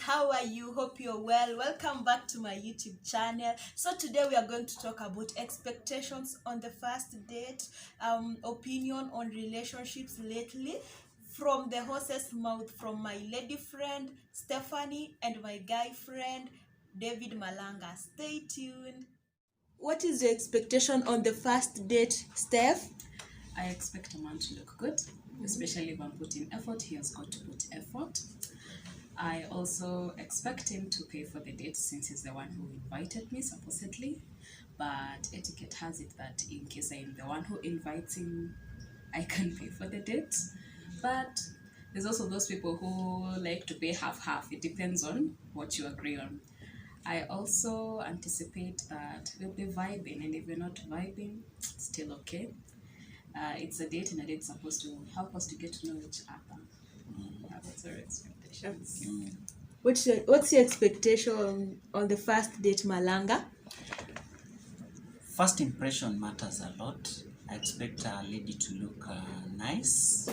how are you? Hope you're well. Welcome back to my YouTube channel. So today we are going to talk about expectations on the first date, opinion on relationships lately, from the horse's mouth, from my lady friend Stephanie and my guy friend David Malanga. Stay tuned. What is your expectation on the first date, Steph? I expect a man to look good, especially if I'm putting effort. He has got to put effort. I also expect him to pay for the date since he's the one who invited me, supposedly. But etiquette has it that in case I'm the one who invites him, I can pay for the date. But there's also those people who like to pay half-half. It depends on what you agree on. I also anticipate that we'll be vibing, and if we're not vibing, still okay. It's a date, and a date's supposed to help us to get to know each other. Yeah, that's our expectations. What's your expectation on the first date, Malanga? First impression matters a lot. I expect a lady to look nice,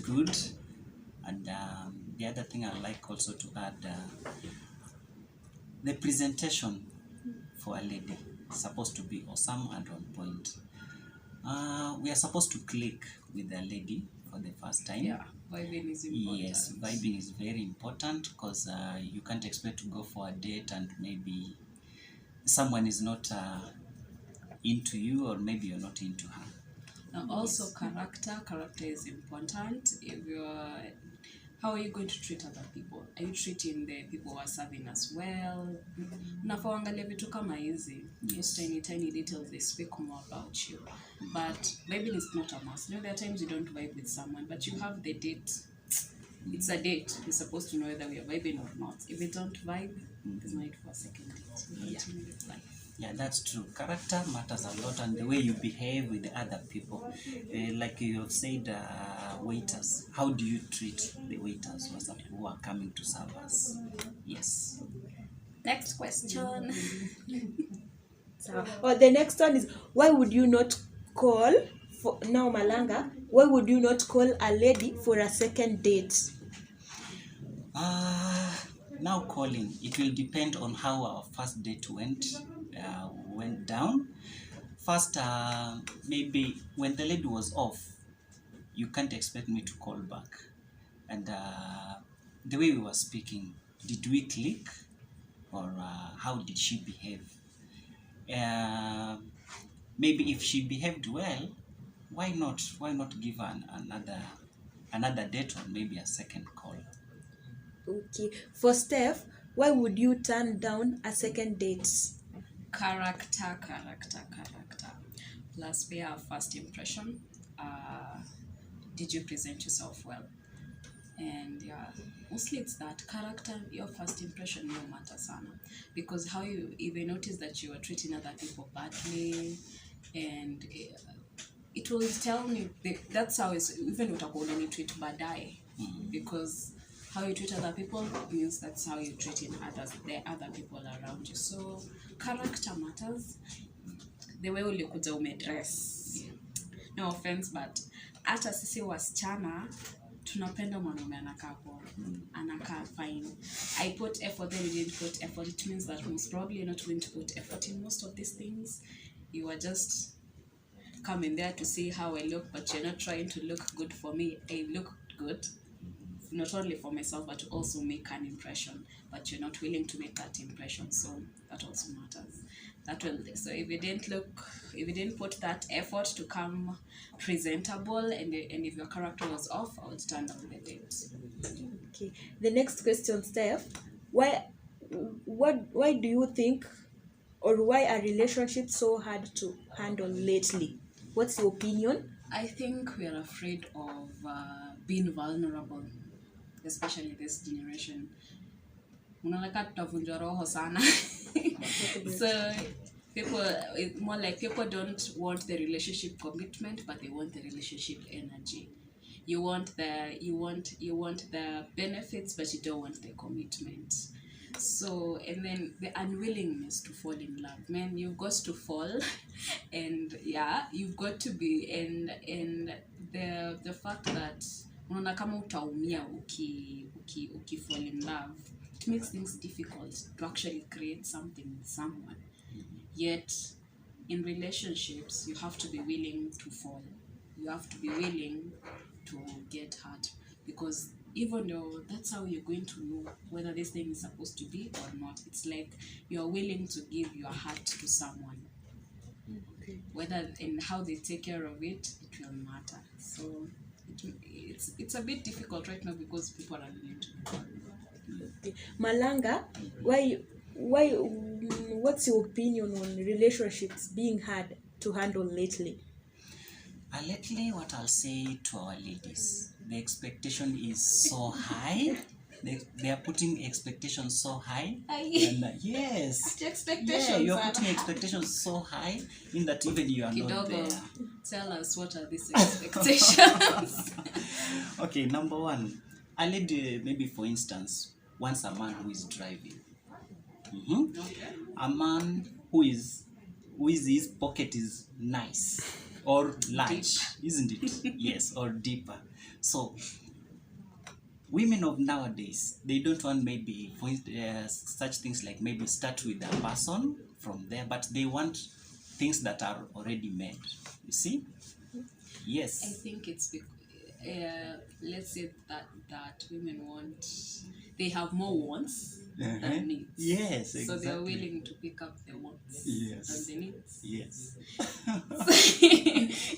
good, and the other thing I like also to add, the presentation for a lady is supposed to be awesome and on point. We are supposed to click with the lady for the first time. Yeah, vibing is important. Yes, vibing is very important because you can't expect to go for a date and maybe someone is not into you, or maybe you're not into her. Now, also character is important. If you're, how are you going to treat other people? Are you treating the people who are serving as well? Unapoangalia vitu kama hizi, those tiny details, they speak more about you. But vibing is not a must. You know, there are times you don't vibe with someone, but you have the date. It's a date. You're supposed to know whether we are vibing or not. If we don't vibe, there's no need for a second date. We continue with life. Yeah, that's true. Character matters a lot, and the way you behave with other people. Like you have said, waiters. How do you treat the waiters who are coming to serve us? Yes. Next question. The next one is, why would you not call for now, Malanga? Why would you not call a lady for a second date? Now calling, it will depend on how our first date went down. First, maybe when the lady was off, you can't expect me to call back. And the way we were speaking, did we click, or how did she behave? Maybe if she behaved well, why not give her another date, or maybe a second call? Okay. For Steph, why would you turn down a second date? Character. Plus, be our first impression. Did you present yourself well? And yeah, mostly it's that character, your first impression, no matter sana. Because how you even notice that you are treating other people badly, and it will tell me that's how it's even utakuwa unanitreat baadaye. Because how you treat other people means that's how you're treating the other people around you. So character matters. The way ulikuja umedress. No offense, but hata sisi wasichana tunapenda mwanaume anakaa poa, anakaa fine. I put effort, then you didn't put effort. It means that most probably you're not going to put effort in most of these things. You are just coming there to see how I look, but you're not trying to look good for me. I look good, not only for myself, but to also make an impression. But you're not willing to make that impression, so that also matters. So if you didn't put that effort to come presentable, and if your character was off, I would turn down the date. Okay. The next question, Steph. Why do you think, or why are relationships so hard to handle lately? What's your opinion? I think we are afraid of being vulnerable, especially this generation. Unaonekana tutavunjwa roho sana. So it's more like people don't want the relationship commitment, but they want the relationship energy. You want the benefits, but you don't want the commitment. So, and then the unwillingness to fall in love. Man, you've got to fall, and yeah, you've got to be, and the fact that unaona kama utaumia uki fall in love. It makes things difficult to actually create something with someone. Yet in relationships you have to be willing to fall, you have to be willing to get hurt, because even though that's how you're going to know whether this thing is supposed to be or not. It's like you're willing to give your heart to someone. Okay. Whether and how they take care of it, it will matter. So it's a bit difficult right now because people are willing to do it. Okay. Malanga, what's your opinion on relationships being hard to handle lately? Lately, what I'll say to our ladies, the expectation is so high. They are putting expectations so high. And, yes. Expectations. Yeah, you're putting expectations so high in that even you are not Kidogo, there. tell us, what are these expectations? Okay, number one, a lady, maybe for instance, wants a man who is driving. Okay. A man who is his pocket is nice or large, isn't it? Yes, or deeper. So women of nowadays, they don't want maybe for such things like maybe start with a person from there, but they want things that are already made. You see? Yes. I think it's let's say that women they have more wants than needs. Yes, exactly. So they're willing to pick up the wants Yes. and the needs. Yes.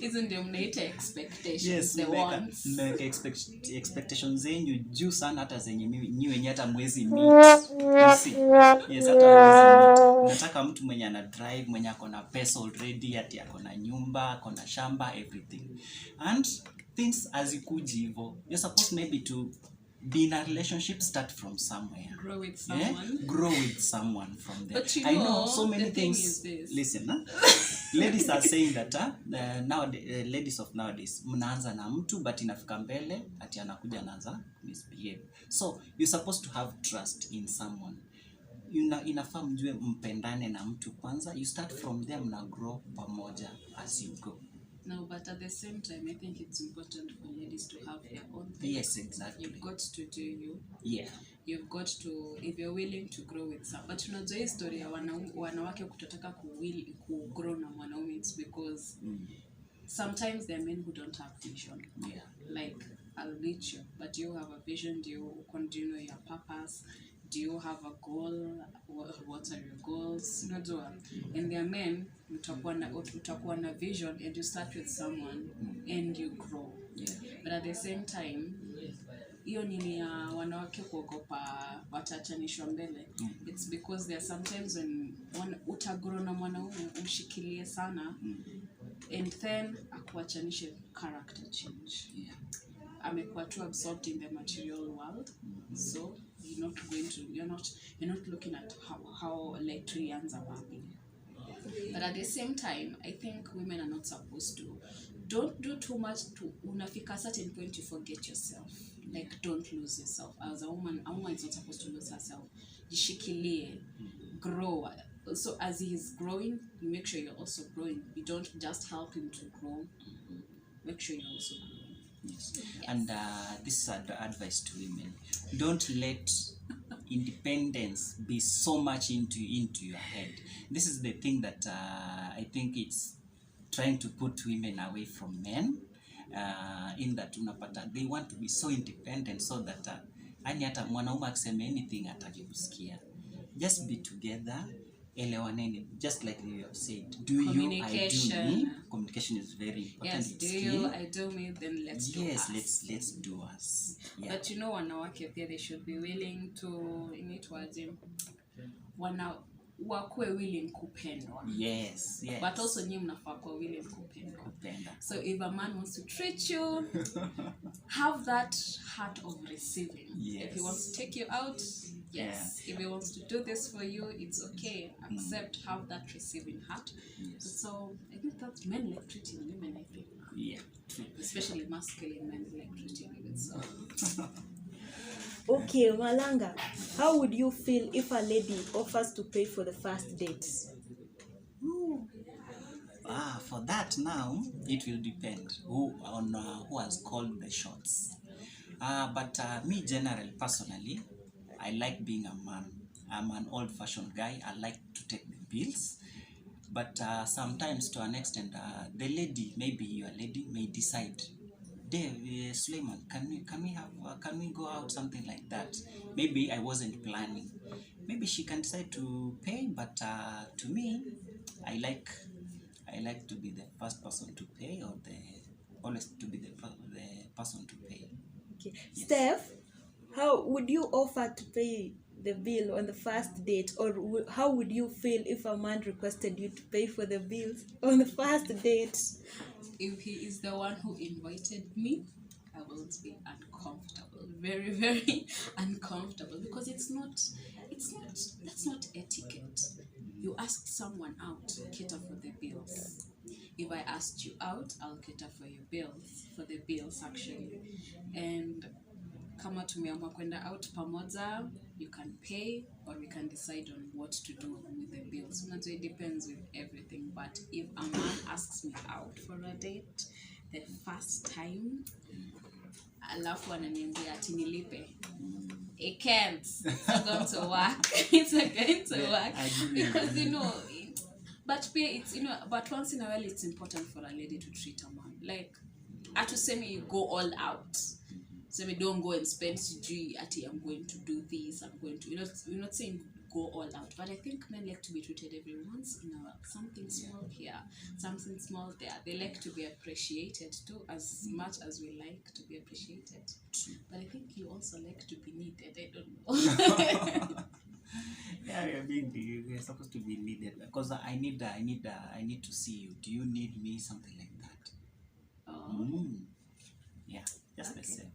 Isn't them later expectations? Yes, the wants. Mmeweka expectations zenyu juu sana hata zenye nyi wenye hata mwezi meet. You see? Yes, hata mwezi meet. Nataka mtu mwenye ana drive, mwenye ako na pesa already, ati ako na nyumba, ako na shamba, everything. And things hazikuji hivyo. You're supposed maybe to be in a relationship, start from somewhere. Grow with someone. Yeah? Grow with someone from there. But you I know know, so many the thing things. is this. Listen, ladies are saying that nowadays, ladies of nowadays, mnaanza na mtu but inafika mbele ati anakuja anaanza misbehave. So you're supposed to have trust in someone. Inafaa mjue mpendane na mtu kwanza. You start from there, mna grow pamoja as you go. No, but at the same time, I think it's important for ladies to have their own thing. Yes, exactly. You've got to do you. Yeah. You've got to, if you're willing to grow with some. But unajua hii story ya wanawake kutotaka kugrow na mwanaume, it's because sometimes there are men who don't have vision. Yeah. Like, I'll meet you, but do you have a vision? Do you continue your purpose? Do you have a goal? What are your goals? Unajua. And there are men, utakuwa na vision and you start with someone and you grow. Yeah. But at the same time, hiyo nini ya wanawake kuogopa watachanishwa mbele. It's because there are sometimes when utagrow na mwanaume umshikilie sana and then akuachanishe character change. Yeah. Amekuwa too absorbed in the material world. So you're not looking at how like tulianza wapi. But at the same time, I think women are not supposed to. Don't do too much to unafika a certain point you forget yourself. Like, don't lose yourself. As a woman is not supposed to lose herself. Jishikilie, grow. So as he is growing, you make sure you're also growing. You don't just help him to grow. Make sure you're also growing. Yes. And this is advice to women. Don't let independence be so much into your head. This is the thing that I think it's trying to put women away from men. In that unapata they want to be so independent so that ani hata mwanaume akisema anything atakikusikia. Just be together. Elewaneni, just like you have said. Do you, I do me. Communication is very important. Yes, do you, I do me, then let's do us. Yes, let's do us. Yeah. But you know, wanawake pia, they should be willing to, wakuwe willing kupendwa. Yes. But also nyinyi mnafaa kuwa willing kupendwa. So if a man wants to treat you, have that heart of receiving. Yes. If he wants to take you out, yes. Yeah. If he wants to do this for you, it's okay. Accept, have that receiving heart. Yes. So I think that men like treating women, I think. Yeah. Especially masculine men like treating women. So. Okay, Malanga, how would you feel if a lady offers to pay for the first date? For that now, it will depend who has called the shots. But me generally, personally, I like being a man. I'm an old-fashioned guy. I like to take the bills. But sometimes, to an extent, the lady, maybe your lady, may decide, Dave, Suleiman, can we go out, something like that? Maybe I wasn't planning. Maybe she can decide to pay, but to me, I like I like to be the first person to pay, or the always to be the person to pay. Okay. Yes. Steph, how would you offer to pay the bill on the first date, or how would you feel if a man requested you to pay for the bills on the first date? If he is the one who invited me, I will be uncomfortable, very, very uncomfortable, because that's not etiquette. You ask someone out, cater for the bills. If I asked you out, I'll cater for the bills actually. And kama tumeamua kwenda out pamoja, you can pay, or we can decide on what to do with the bills. So it depends with everything. But if a man asks me out for a date the first time, alafu ananiambia ati nilipe, it can't. It's not going to work. It's not going to work. Because but but once in a while it's important for a lady to treat a man. Like, atusemi you go all out. So we don't go and spend CG at I'm going to do this, I'm going to, we're not saying go all out, but I think men like to be treated every once in a while. Something small here, something small there. They like to be appreciated too, as much as we like to be appreciated. But I think you also like to be needed. I don't know. Yeah, we're supposed to be needed, because I need to see you. Do you need me? Something like that. Oh. Yeah, just Okay. the same.